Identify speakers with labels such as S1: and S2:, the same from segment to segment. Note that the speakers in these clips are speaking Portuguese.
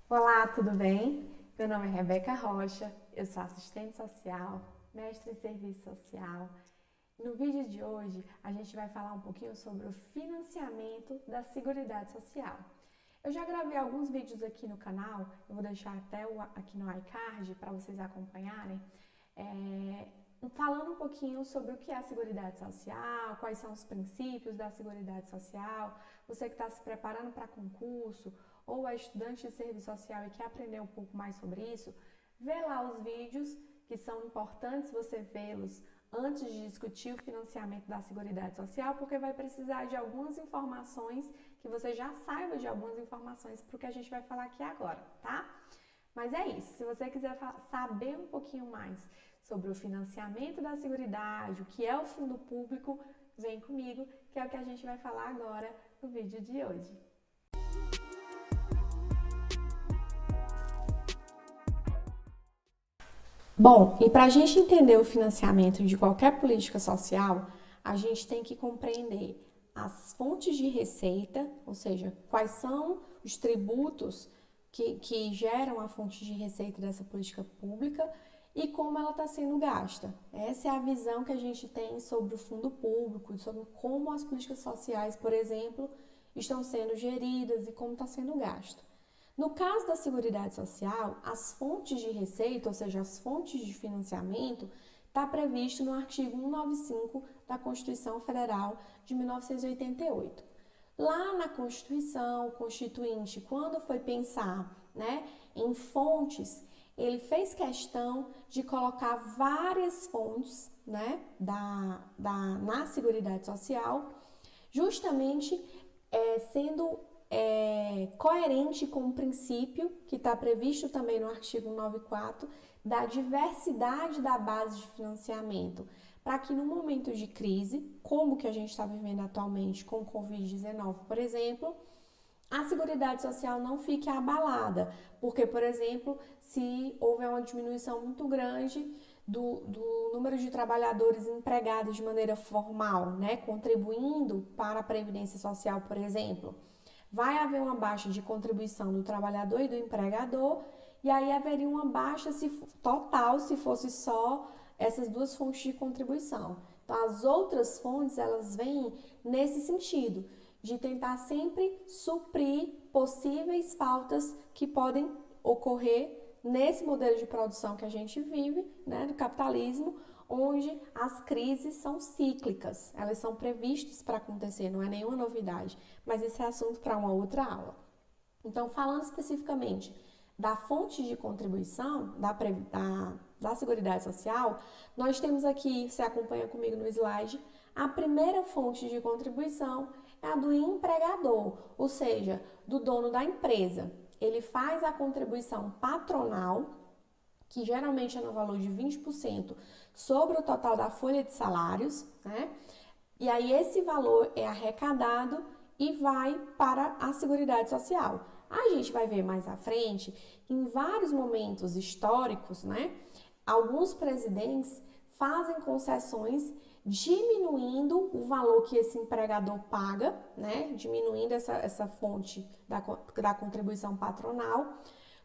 S1: Olá, tudo bem? Meu nome é Rebeca Rocha, eu sou assistente social, mestre em serviço social. No vídeo de hoje, a gente vai falar um pouquinho sobre o financiamento da Seguridade Social. Eu já gravei alguns vídeos aqui no canal, eu vou deixar até aqui no iCard para vocês acompanharem, falando um pouquinho sobre o que é a Seguridade Social, quais são os princípios da Seguridade Social. Você que está se preparando para concurso ou é estudante de serviço social e quer aprender um pouco mais sobre isso, vê lá os vídeos que são importantes você vê-los antes de discutir o financiamento da Seguridade Social, porque vai precisar de algumas informações que você já saiba de algumas informações para o que a gente vai falar aqui agora, tá? Mas é isso, se você quiser saber um pouquinho mais sobre o financiamento da Seguridade, o que é o fundo público, vem comigo, que é o que a gente vai falar agora no vídeo de hoje. Bom, e para a gente entender o financiamento de qualquer política social, a gente tem que compreender as fontes de receita, ou seja, quais são os tributos que geram a fonte de receita dessa política pública e como ela está sendo gasta. Essa é a visão que a gente tem sobre o fundo público, sobre como as políticas sociais, por exemplo, estão sendo geridas e como está sendo gasto. No caso da Seguridade Social, as fontes de receita, ou seja, as fontes de financiamento, está previsto no artigo 195 da Constituição Federal de 1988. Lá na Constituição, o Constituinte, quando foi pensar, em fontes, ele fez questão de colocar várias fontes, na Seguridade Social, justamente sendo coerente com o princípio que está previsto também no artigo 194 da diversidade da base de financiamento, para que no momento de crise, como que a gente está vivendo atualmente com o Covid-19, por exemplo, a Seguridade Social não fique abalada, porque, por exemplo, se houver uma diminuição muito grande do número de trabalhadores empregados de maneira formal, contribuindo para a Previdência Social, por exemplo, vai haver uma baixa de contribuição do trabalhador e do empregador, e aí haveria uma baixa total se fosse só essas duas fontes de contribuição. Então, as outras fontes, elas vêm nesse sentido, de tentar sempre suprir possíveis faltas que podem ocorrer nesse modelo de produção que a gente vive, do capitalismo, onde as crises são cíclicas, elas são previstas para acontecer, não é nenhuma novidade, mas esse é assunto para uma outra aula. Então, falando especificamente da fonte de contribuição da Seguridade Social, nós temos aqui, você acompanha comigo no slide, a primeira fonte de contribuição é a do empregador, ou seja, do dono da empresa. Ele faz a contribuição patronal, que geralmente é no valor de 20% sobre o total da folha de salários, E aí esse valor é arrecadado e vai para a Seguridade Social. A gente vai ver mais à frente, em vários momentos históricos, alguns presidentes fazem concessões diminuindo o valor que esse empregador paga, diminuindo essa fonte da contribuição patronal,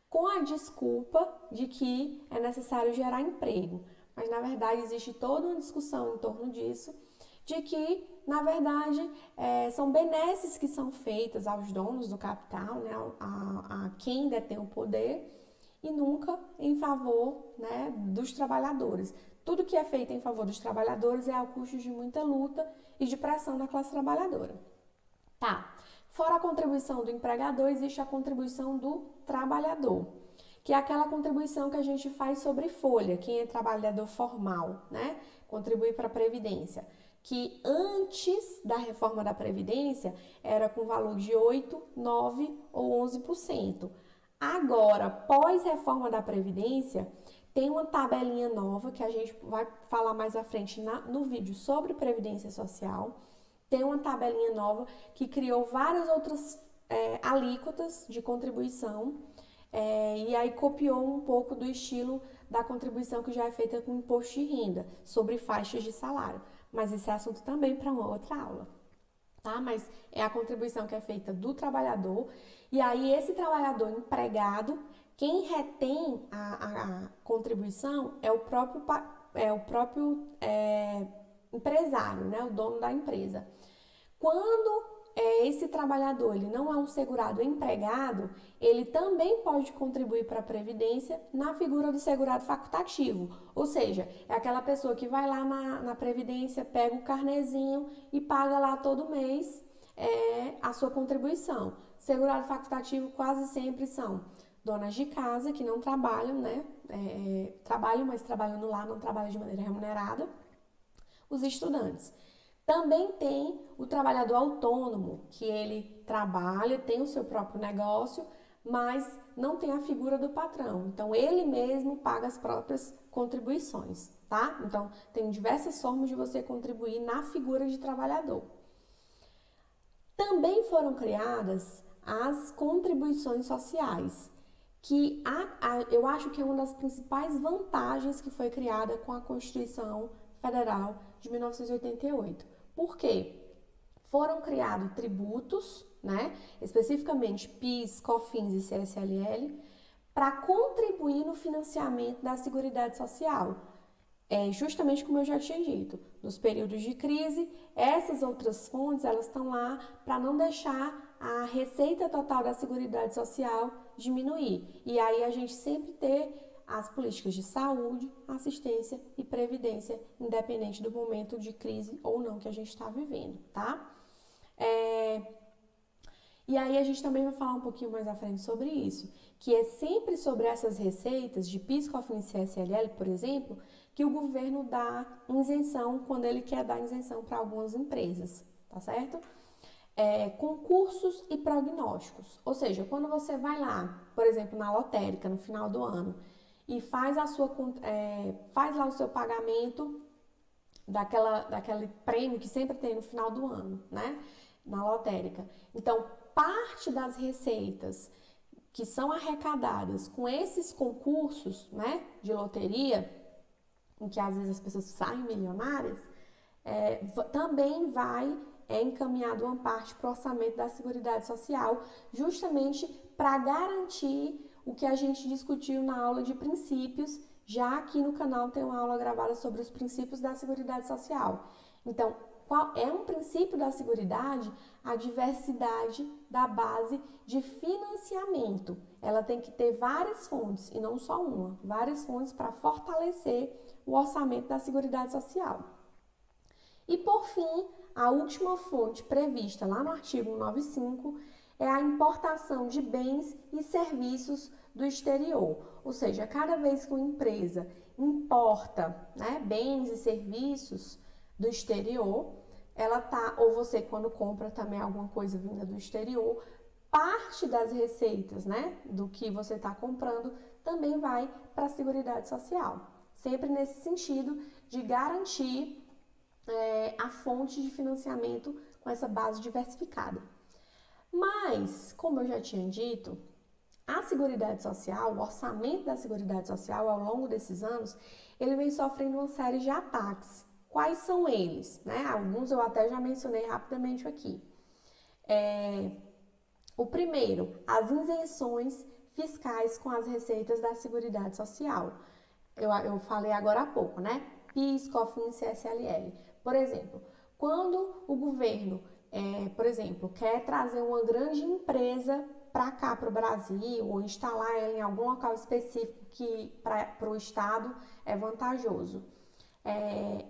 S1: com a desculpa de que é necessário gerar emprego. Mas, na verdade, existe toda uma discussão em torno disso, de que, na verdade, são benesses que são feitas aos donos do capital, a quem detém o poder, e nunca em favor dos trabalhadores. Tudo que é feito em favor dos trabalhadores é ao custo de muita luta e de pressão da classe trabalhadora. Tá. Fora a contribuição do empregador, existe a contribuição do trabalhador, que é aquela contribuição que a gente faz sobre folha, quem é trabalhador formal, contribui para a Previdência, que antes da reforma da Previdência era com valor de 8, 9 ou 11%. Agora, pós-reforma da Previdência, tem uma tabelinha nova que a gente vai falar mais à frente no vídeo sobre Previdência Social. Tem uma tabelinha nova que criou várias outras alíquotas de contribuição e aí copiou um pouco do estilo da contribuição que já é feita com imposto de renda sobre faixas de salário. Mas esse é assunto também para uma outra aula. tá? Mas é a contribuição que é feita do trabalhador. E aí, esse trabalhador empregado, quem retém a contribuição é o próprio empresário, né? O dono da empresa. Quando esse trabalhador ele não é um segurado empregado, ele também pode contribuir para a Previdência na figura do segurado facultativo. Ou seja, é aquela pessoa que vai lá na Previdência, pega o carnezinho e paga lá todo mês a sua contribuição. Segurado facultativo quase sempre são donas de casa que não trabalham, né? Trabalham, mas trabalham no lar, não trabalham de maneira remunerada. Os estudantes. Também tem o trabalhador autônomo, que ele trabalha, tem o seu próprio negócio, mas não tem a figura do patrão. Então, ele mesmo paga as próprias contribuições, tá? Então, tem diversas formas de você contribuir na figura de trabalhador. Também foram criadas as contribuições sociais, que eu acho que é uma das principais vantagens que foi criada com a Constituição Federal de 1988. Por quê? Foram criados tributos, né? Especificamente PIS, COFINS e CSLL, para contribuir no financiamento da Seguridade Social. Justamente como eu já tinha dito, nos períodos de crise, essas outras fontes elas estão lá para não deixar a receita total da Seguridade Social diminuir. E aí a gente sempre ter as políticas de saúde, assistência e previdência, independente do momento de crise ou não que a gente está vivendo, tá? E aí a gente também vai falar um pouquinho mais à frente sobre isso, que é sempre sobre essas receitas de PIS, COFINS e CSLL, por exemplo, que o governo dá isenção quando ele quer dar isenção para algumas empresas, tá certo? Concursos e prognósticos, ou seja, quando você vai lá, por exemplo, na lotérica no final do ano e faz lá o seu pagamento daquele prêmio que sempre tem no final do ano, né? Na lotérica. Então, parte das receitas que são arrecadadas com esses concursos, né, de loteria, em que às vezes as pessoas saem milionárias, também vai encaminhado uma parte para o orçamento da Seguridade Social, justamente para garantir o que a gente discutiu na aula de princípios. Já aqui no canal tem uma aula gravada sobre os princípios da Seguridade Social. Então, qual é um princípio da Seguridade? A diversidade da base de financiamento. Ela tem que ter várias fontes, e não só uma, várias fontes para fortalecer o orçamento da Seguridade Social. E, por fim, a última fonte prevista lá no artigo 195 é a importação de bens e serviços do exterior. Ou seja, cada vez que uma empresa importa, né, bens e serviços do exterior, ou você quando compra também alguma coisa vinda do exterior, parte das receitas, né, do que você está comprando também vai para a Seguridade Social. Sempre nesse sentido de garantir a fonte de financiamento com essa base diversificada. Mas, como eu já tinha dito, a Seguridade Social, o orçamento da Seguridade Social ao longo desses anos, ele vem sofrendo uma série de ataques. Quais são eles? Né? Alguns eu até já mencionei rapidamente aqui. O primeiro, as isenções fiscais com as receitas da Seguridade Social. Eu falei agora há pouco, né? PIS, COFINS, CSLL. Por exemplo, quando o governo, por exemplo, quer trazer uma grande empresa para cá, para o Brasil, ou instalar ela em algum local específico que para o Estado é vantajoso,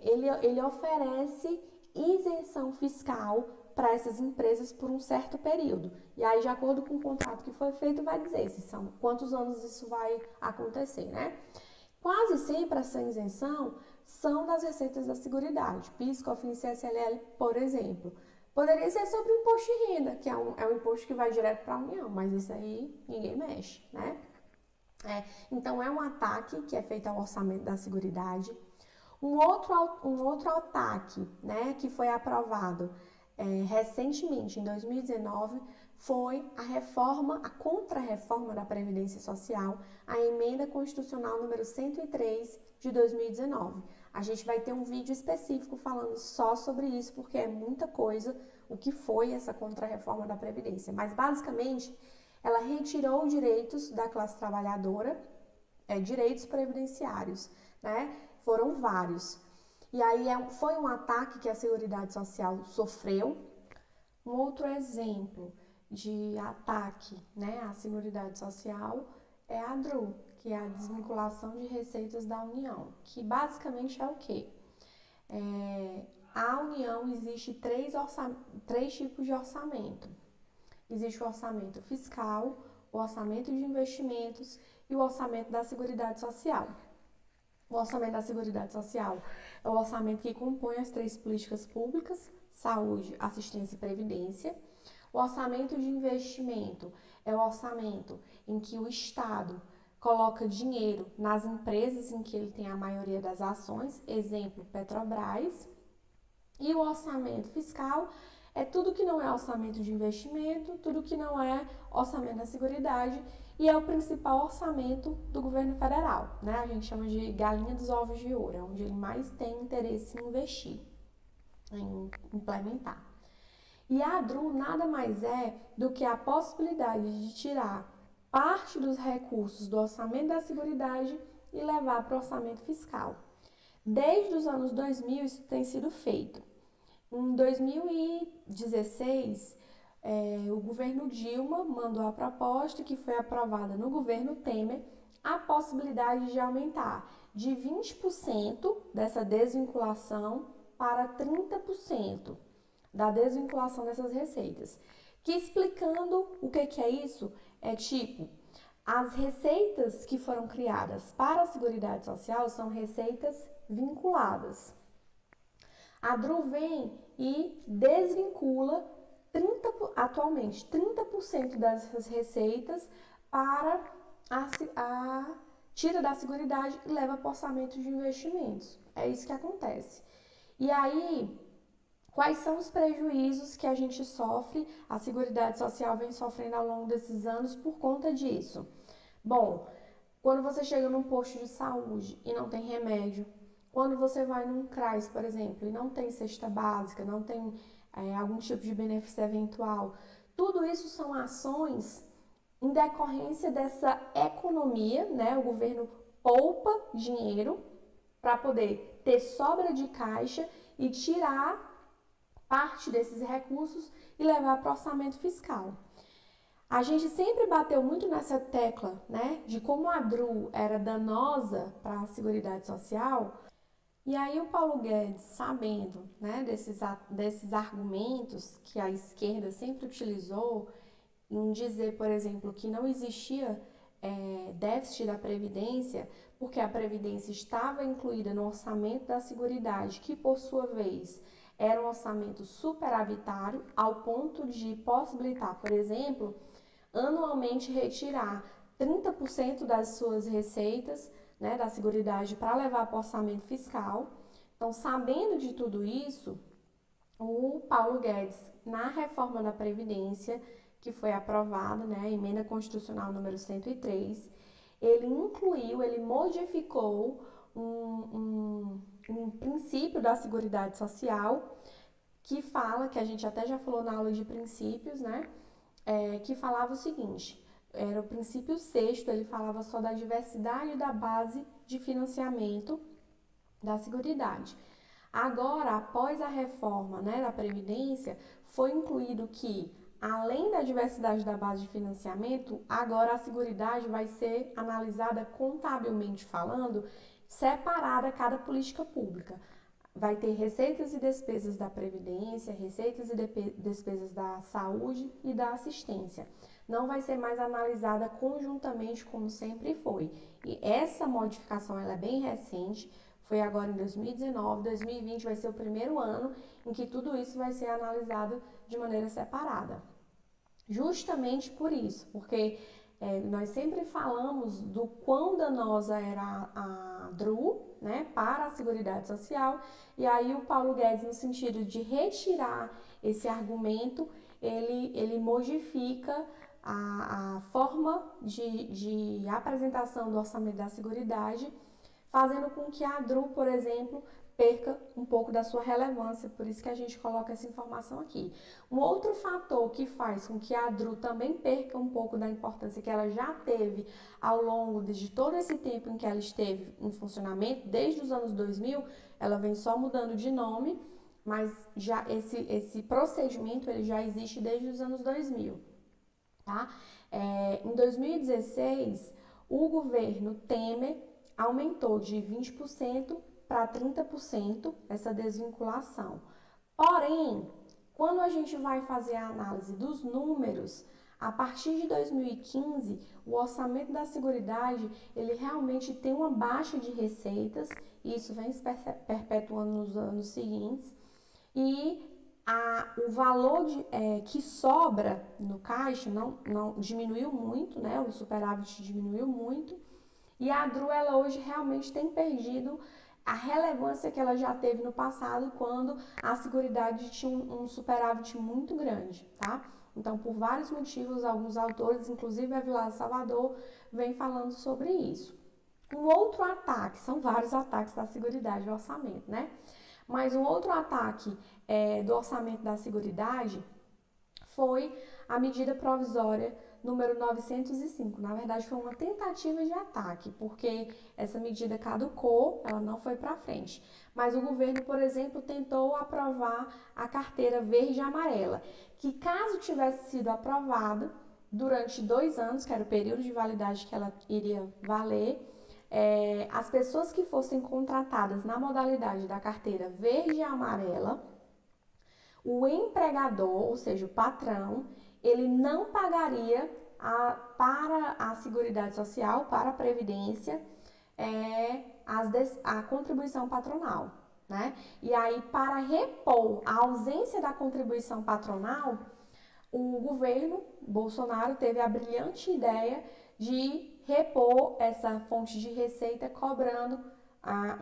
S1: ele oferece isenção fiscal para essas empresas por um certo período. E aí, de acordo com o contrato que foi feito, vai dizer quantos anos isso vai acontecer, né? Quase sempre essa isenção são das receitas da Seguridade, PIS, COFINS e CSLL, por exemplo. Poderia ser sobre o imposto de renda, que é um imposto que vai direto para a União, mas isso aí ninguém mexe, né? Então, é um ataque que é feito ao orçamento da Seguridade. Um outro ataque, né, que foi aprovado recentemente, em 2019, foi a contra-reforma da Previdência Social, a emenda constitucional número 103 de 2019. A gente vai ter um vídeo específico falando só sobre isso, porque é muita coisa, o que foi essa contrarreforma da Previdência, mas basicamente ela retirou direitos da classe trabalhadora, direitos previdenciários, né? Foram vários. E aí foi um ataque que a Seguridade Social sofreu. Um outro exemplo de ataque, né, à Seguridade Social é a DRU, que é a desvinculação de receitas da União, que basicamente é o quê? A União existe três tipos de orçamento. Existe o orçamento fiscal, o orçamento de investimentos e o orçamento da Seguridade Social. O orçamento da Seguridade Social é o orçamento que compõe as três políticas públicas: saúde, assistência e previdência. O orçamento de investimento é o orçamento em que o Estado coloca dinheiro nas empresas em que ele tem a maioria das ações, exemplo, Petrobras. E o orçamento fiscal é tudo que não é orçamento de investimento, tudo que não é orçamento da Seguridade, e é o principal orçamento do governo federal, né? A gente chama de galinha dos ovos de ouro, é onde ele mais tem interesse em investir, em implementar. E a DRU nada mais é do que a possibilidade de tirar parte dos recursos do orçamento da Seguridade e levar para o orçamento fiscal. Desde os anos 2000 isso tem sido feito. Em 2016, o governo Dilma mandou a proposta que foi aprovada no governo Temer, a possibilidade de aumentar de 20% dessa desvinculação para 30% da desvinculação dessas receitas. Que explicando o que é isso, é tipo, as receitas que foram criadas para a Seguridade Social são receitas vinculadas. A DRU vem e desvincula atualmente 30% dessas receitas para tira da Seguridade e leva para o orçamento de investimentos. É isso que acontece. E aí, quais são os prejuízos que a gente sofre, a Seguridade Social vem sofrendo ao longo desses anos por conta disso? Bom, quando você chega num posto de saúde e não tem remédio, quando você vai num CRAS, por exemplo, e não tem cesta básica, não tem algum tipo de benefício eventual, tudo isso são ações em decorrência dessa economia, né? O governo poupa dinheiro para poder ter sobra de caixa e tirar parte desses recursos e levar para o orçamento fiscal. A gente sempre bateu muito nessa tecla, né, de como a DRU era danosa para a Seguridade Social. E aí o Paulo Guedes, sabendo, né, desses argumentos que a esquerda sempre utilizou em dizer, por exemplo, que não existia déficit da Previdência, porque a Previdência estava incluída no orçamento da Seguridade, que por sua vez era um orçamento superavitário, ao ponto de possibilitar, por exemplo, anualmente retirar 30% das suas receitas, né, da Seguridade para levar para o orçamento fiscal. Então, sabendo de tudo isso, o Paulo Guedes, na reforma da Previdência, que foi aprovada, né, a emenda constitucional número 103, ele modificou um princípio da Seguridade Social que fala, que a gente até já falou na aula de princípios, né, que falava o seguinte: era o princípio sexto, ele falava só da diversidade da base de financiamento da Seguridade. Agora, após a reforma, né, da Previdência, foi incluído que, além da diversidade da base de financiamento, agora a Seguridade vai ser analisada contabilmente falando, separada cada política pública. Vai ter receitas e despesas da Previdência, receitas e despesas da saúde e da assistência. Não vai ser mais analisada conjuntamente como sempre foi. E essa modificação ela é bem recente, foi agora em 2019, 2020 vai ser o primeiro ano em que tudo isso vai ser analisado de maneira separada. Justamente por isso, porque nós sempre falamos do quão danosa era a DRU, né, para a Seguridade Social, e aí o Paulo Guedes, no sentido de retirar esse argumento, ele modifica a forma de apresentação do orçamento da Seguridade, fazendo com que a DRU, por exemplo, perca um pouco da sua relevância, por isso que a gente coloca essa informação aqui. Um outro fator que faz com que a ADRU também perca um pouco da importância que ela já teve ao longo de todo esse tempo em que ela esteve em funcionamento, desde os anos 2000, ela vem só mudando de nome, mas já esse procedimento ele já existe desde os anos 2000, tá? Em 2016, o governo Temer aumentou de 20% para 30% essa desvinculação. Porém, quando a gente vai fazer a análise dos números, a partir de 2015, o orçamento da Seguridade, ele realmente tem uma baixa de receitas, e isso vem se perpetuando nos anos seguintes, e o valor que sobra no caixa não diminuiu muito, né? O superávit diminuiu muito, e a ADRU, ela hoje realmente tem perdido a relevância que ela já teve no passado, quando a Seguridade tinha um superávit muito grande, tá? Então, por vários motivos, alguns autores, inclusive a Vila Salvador, vem falando sobre isso. Um outro ataque, são vários ataques da Seguridade ao orçamento, né? Mas um outro ataque do orçamento da Seguridade foi a medida provisória número 905. Na verdade, foi uma tentativa de ataque, porque essa medida caducou, ela não foi para frente. Mas o governo, por exemplo, tentou aprovar a carteira verde e amarela, que caso tivesse sido aprovada durante 2 anos, que era o período de validade que ela iria valer, as pessoas que fossem contratadas na modalidade da carteira verde e amarela, o empregador, ou seja, o patrão, ele não pagaria para a Seguridade Social, para a Previdência, a contribuição patronal, né? E aí, para repor a ausência da contribuição patronal, o governo Bolsonaro teve a brilhante ideia de repor essa fonte de receita cobrando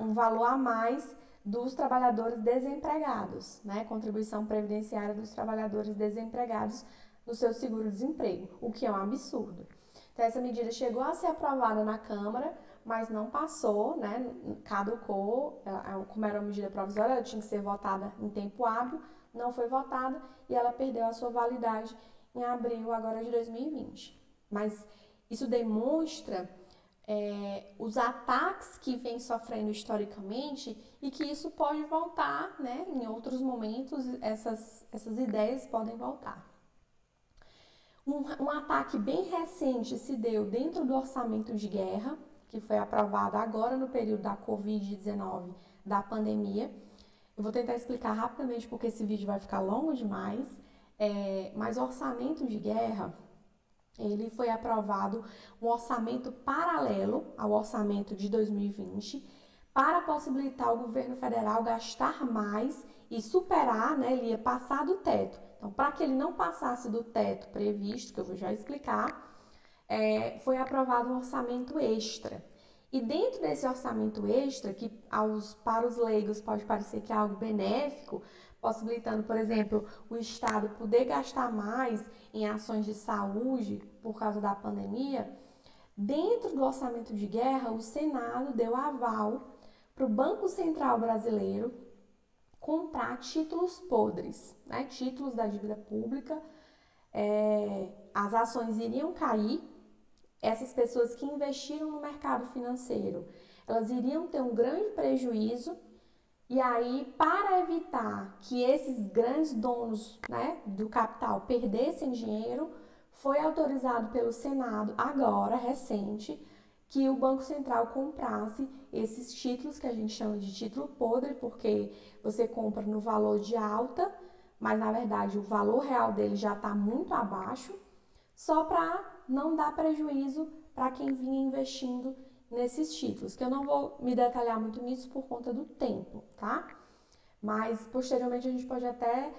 S1: um valor a mais dos trabalhadores desempregados, né? Contribuição previdenciária dos trabalhadores desempregados no seu seguro-desemprego, o que é um absurdo. Então, essa medida chegou a ser aprovada na Câmara, mas não passou, né? Caducou, como era uma medida provisória, ela tinha que ser votada em tempo hábil, não foi votada e ela perdeu a sua validade em abril agora de 2020. Mas isso demonstra os ataques que vem sofrendo historicamente e que isso pode voltar, né? Em outros momentos, essas ideias podem voltar. Um ataque bem recente se deu dentro do orçamento de guerra, que foi aprovado agora no período da Covid-19, da pandemia. Eu vou tentar explicar rapidamente porque esse vídeo vai ficar longo demais, mas o orçamento de guerra, ele foi aprovado um orçamento paralelo ao orçamento de 2020 para possibilitar o governo federal gastar mais e superar, né, ele ia passar do teto. Então, para que ele não passasse do teto previsto, que eu vou já explicar, foi aprovado um orçamento extra. E dentro desse orçamento extra, que para os leigos pode parecer que é algo benéfico, possibilitando, por exemplo, o Estado poder gastar mais em ações de saúde por causa da pandemia, dentro do orçamento de guerra, o Senado deu aval para o Banco Central Brasileiro comprar títulos podres, né? Títulos da dívida pública. As ações iriam cair, essas pessoas que investiram no mercado financeiro, elas iriam ter um grande prejuízo. E aí, para evitar que esses grandes donos, né, do capital perdessem dinheiro, foi autorizado pelo Senado, agora, recente, que o Banco Central comprasse esses títulos, que a gente chama de título podre, porque você compra no valor de alta, mas na verdade o valor real dele já está muito abaixo, só para não dar prejuízo para quem vinha investindo nesses títulos, que eu não vou me detalhar muito nisso por conta do tempo, tá? Mas posteriormente a gente pode até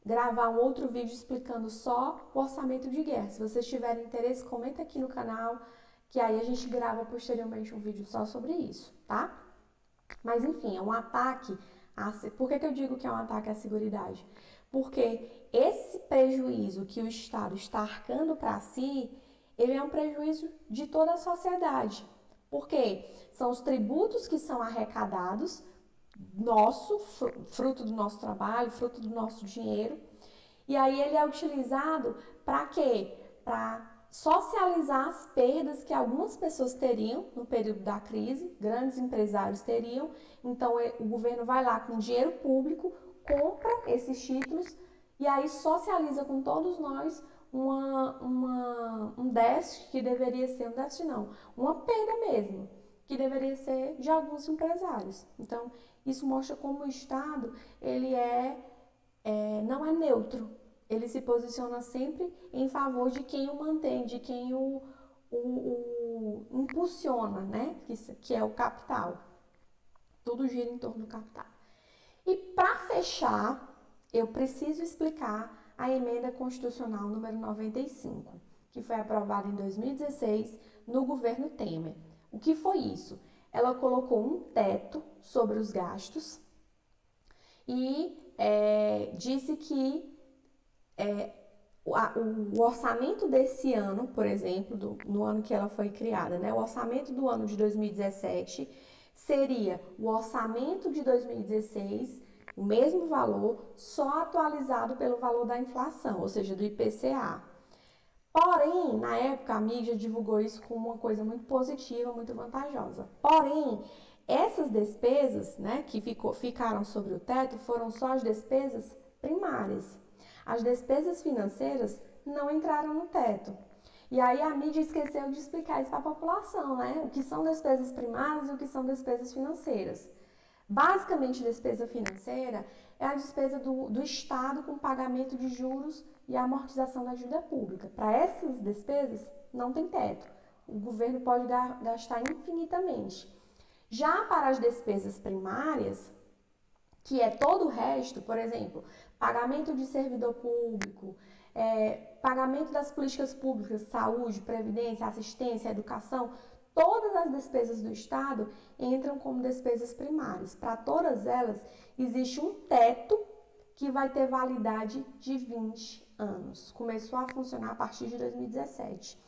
S1: gravar um outro vídeo explicando só o orçamento de guerra. Se vocês tiverem interesse, comenta aqui no canal, que aí a gente grava posteriormente um vídeo só sobre isso, tá? Mas enfim, é um ataque. Por que eu digo que é um ataque à Seguridade? Porque esse prejuízo que o Estado está arcando para si, ele é um prejuízo de toda a sociedade. Porque são os tributos que são arrecadados nosso, fruto do nosso trabalho, fruto do nosso dinheiro. E aí ele é utilizado para quê? Para socializar as perdas que algumas pessoas teriam no período da crise, grandes empresários teriam. Então o governo vai lá com dinheiro público, compra esses títulos e aí socializa com todos nós um déficit que deveria ser um déficit não, uma perda mesmo, que deveria ser de alguns empresários. Então isso mostra como o Estado ele não é neutro. Ele se posiciona sempre em favor de quem o mantém, de quem o impulsiona, né? Que é o capital. Tudo gira em torno do capital. E para fechar, eu preciso explicar a emenda constitucional número 95, que foi aprovada em 2016 no governo Temer. O que foi isso? Ela colocou um teto sobre os gastos e disse que o orçamento desse ano, por exemplo, no ano que ela foi criada, né? O orçamento do ano de 2017 seria o orçamento de 2016, o mesmo valor, só atualizado pelo valor da inflação, ou seja, do IPCA. Porém, na época, a mídia divulgou isso como uma coisa muito positiva, muito vantajosa. Porém, essas despesas, né, que ficaram sobre o teto foram só as despesas primárias. As despesas financeiras não entraram no teto. E aí a mídia esqueceu de explicar isso para a população, né? O que são despesas primárias e o que são despesas financeiras. Basicamente, despesa financeira é a despesa do Estado com pagamento de juros e amortização da dívida pública. Para essas despesas, não tem teto. O governo pode gastar infinitamente. Já para as despesas primárias, que é todo o resto, por exemplo, pagamento de servidor público, pagamento das políticas públicas, saúde, previdência, assistência, educação, todas as despesas do Estado entram como despesas primárias. Para todas elas, existe um teto que vai ter validade de 20 anos. Começou a funcionar a partir de 2017.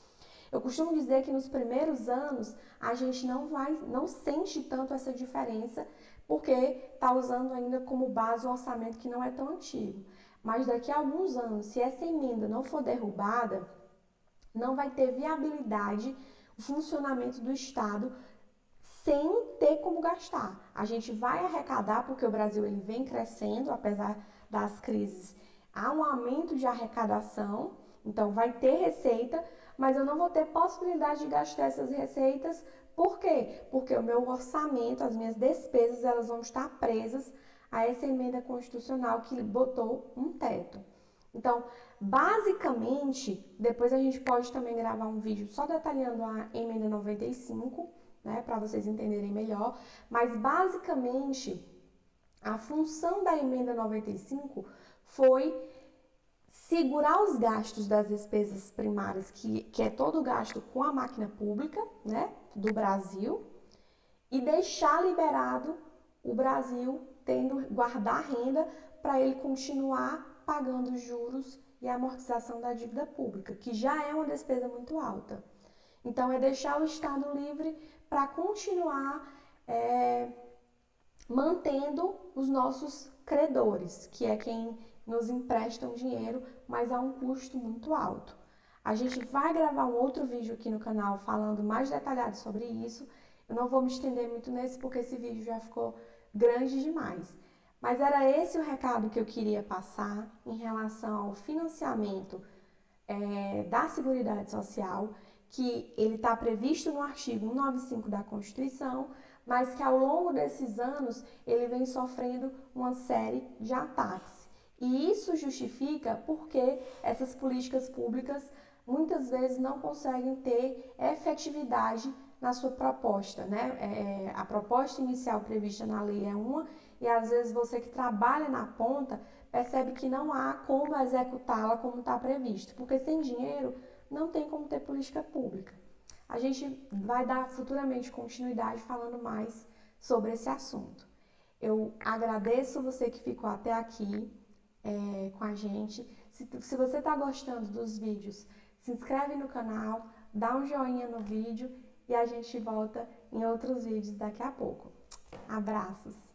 S1: Eu costumo dizer que nos primeiros anos a gente não sente tanto essa diferença, porque está usando ainda como base um orçamento que não é tão antigo. Mas daqui a alguns anos, se essa emenda não for derrubada, não vai ter viabilidade o funcionamento do Estado sem ter como gastar. A gente vai arrecadar, porque o Brasil ele vem crescendo, apesar das crises, há um aumento de arrecadação, então vai ter receita, mas eu não vou ter possibilidade de gastar essas receitas. Por quê? Porque o meu orçamento, as minhas despesas, elas vão estar presas a essa emenda constitucional que botou um teto. Então, basicamente, depois a gente pode também gravar um vídeo só detalhando a emenda 95, né, para vocês entenderem melhor, mas basicamente a função da emenda 95 foi segurar os gastos das despesas primárias, que é todo o gasto com a máquina pública, né, do Brasil, e deixar liberado o Brasil guardar renda para ele continuar pagando juros e amortização da dívida pública, que já é uma despesa muito alta. Então, é deixar o Estado livre para continuar mantendo os nossos credores, que é quem nos empresta um dinheiro, mas a um custo muito alto. A gente vai gravar um outro vídeo aqui no canal falando mais detalhado sobre isso. Eu não vou me estender muito nesse porque esse vídeo já ficou grande demais. Mas era esse o recado que eu queria passar em relação ao financiamento da Seguridade Social, que ele está previsto no artigo 195 da Constituição, mas que ao longo desses anos ele vem sofrendo uma série de ataques. E isso justifica porque essas políticas públicas muitas vezes não conseguem ter efetividade na sua proposta, né? A proposta inicial prevista na lei é uma, e às vezes você que trabalha na ponta percebe que não há como executá-la como está previsto, porque sem dinheiro não tem como ter política pública. A gente vai dar futuramente continuidade falando mais sobre esse assunto. Eu agradeço você que ficou até aqui com a gente. Se você está gostando dos vídeos, se inscreve no canal, dá um joinha no vídeo e a gente volta em outros vídeos daqui a pouco. Abraços!